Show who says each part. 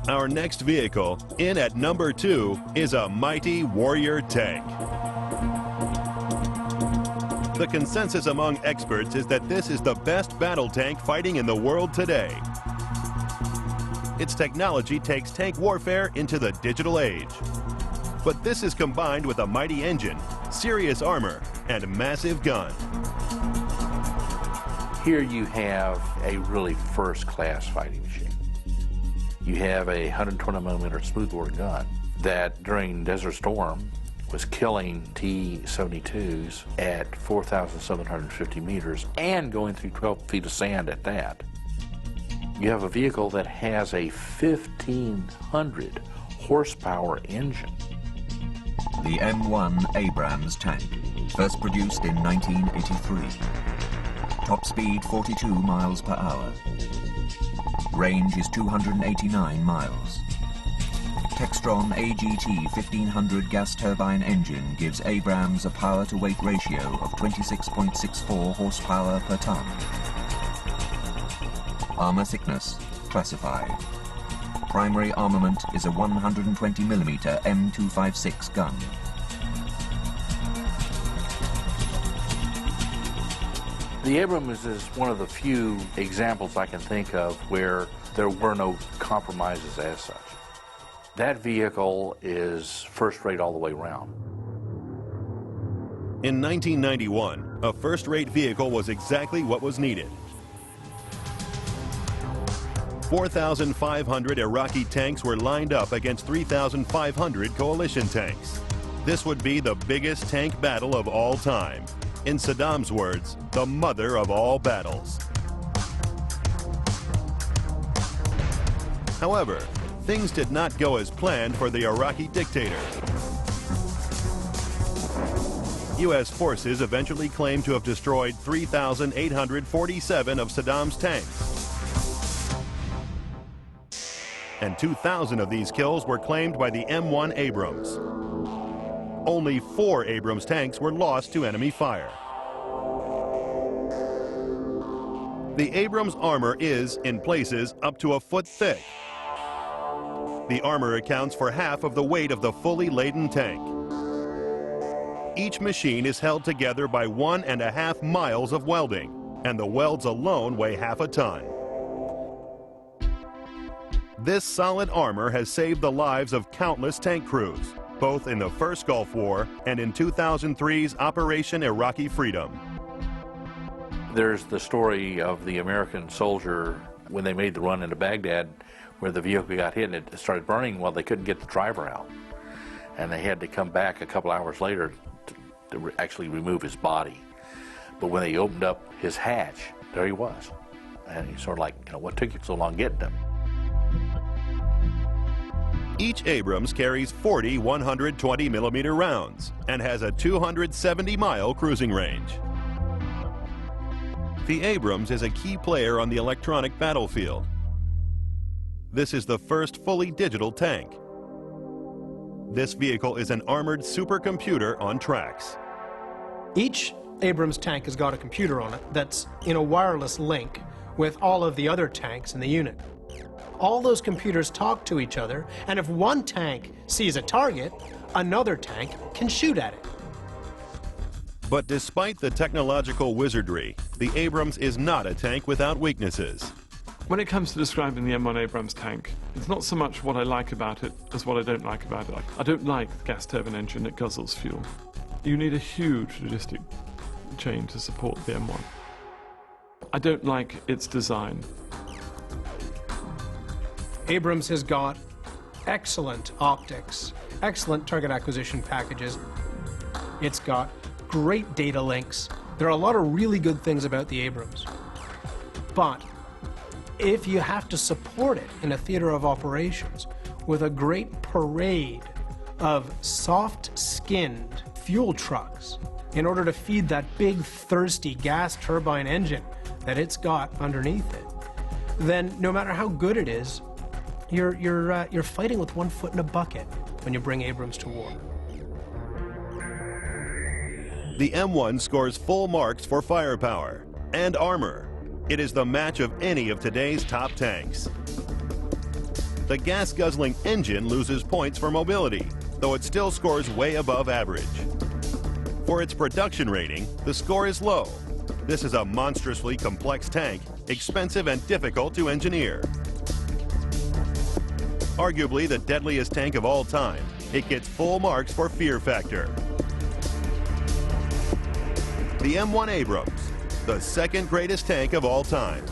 Speaker 1: Our next vehicle, in at number 2, is a mighty warrior tank. The consensus among experts is that this is the best battle tank fighting in the world today. Its technology takes tank warfare into the digital age. But this is combined with a mighty engine, serious armor, and massive gun.
Speaker 2: Here you have a really first-class fighting machine. You have a 120mm smoothbore gun that during Desert Storm was killing T-72s at 4,750 meters and going through 12 feet of sand at that. You have a vehicle that has a 1,500 horsepower engine.
Speaker 3: The M1 Abrams tank, first produced in 1983. Top speed 42 miles per hour. Range is 289 miles. Textron AGT 1500 gas turbine engine gives Abrams a power-to-weight ratio of 26.64 horsepower per ton. Armor thickness, classified. Primary armament is a 120mm M256 gun.
Speaker 2: The Abrams is one of the few examples I can think of where there were no compromises as such. That vehicle is first-rate all the way around.
Speaker 1: In 1991, a first-rate vehicle was exactly what was needed. 4,500 Iraqi tanks were lined up against 3,500 coalition tanks. This would be the biggest tank battle of all time. In Saddam's words, the mother of all battles. However, things did not go as planned for the Iraqi dictator. U.S. forces eventually claimed to have destroyed 3,847 of Saddam's tanks. And 2,000 of these kills were claimed by the M1 Abrams. Only 4 Abrams tanks were lost to enemy fire. The Abrams armor is, in places, up to a foot thick. The armor accounts for half of the weight of the fully laden tank. Each machine is held together by 1.5 miles of welding, and the welds alone weigh half a ton. This solid armor has saved the lives of countless tank crews, both in the first Gulf War and in 2003's Operation Iraqi Freedom.
Speaker 2: There's the story of the American soldier when they made the run into Baghdad where the vehicle got hit and it started burning. Well, they couldn't get the driver out. And they had to come back a couple hours later to actually remove his body. But when they opened up his hatch, there he was. And he's sort of like, what took you so long getting him?
Speaker 1: Each Abrams carries 40 120mm rounds and has a 270-mile cruising range. The Abrams is a key player on the electronic battlefield. This is the first fully digital tank. This vehicle is an armored supercomputer on tracks.
Speaker 4: Each Abrams tank has got a computer on it that's in a wireless link with all of the other tanks in the unit. All those computers talk to each other, and if one tank sees a target, another tank can shoot at it.
Speaker 1: But despite the technological wizardry, the Abrams is not a tank without weaknesses.
Speaker 5: When it comes to describing the M1 Abrams tank, it's not so much what I like about it as what I don't like about it. I don't like the gas turbine engine that guzzles fuel. You need a huge logistic chain to support the M1. I don't like its design.
Speaker 4: Abrams has got excellent optics, excellent target acquisition packages. It's got great data links. There are a lot of really good things about the Abrams. But if you have to support it in a theater of operations with a great parade of soft-skinned fuel trucks in order to feed that big, thirsty gas turbine engine that it's got underneath it, then no matter how good it is, you're fighting with one foot in a bucket when you bring Abrams to war.
Speaker 1: The M1 scores full marks for firepower and armor. It is the match of any of today's top tanks. The gas-guzzling engine loses points for mobility, though it still scores way above average. For its production rating, the score is low. This is a monstrously complex tank, expensive and difficult to engineer. Arguably the deadliest tank of all time, it gets full marks for fear factor. The M1 Abrams, the second greatest tank of all time.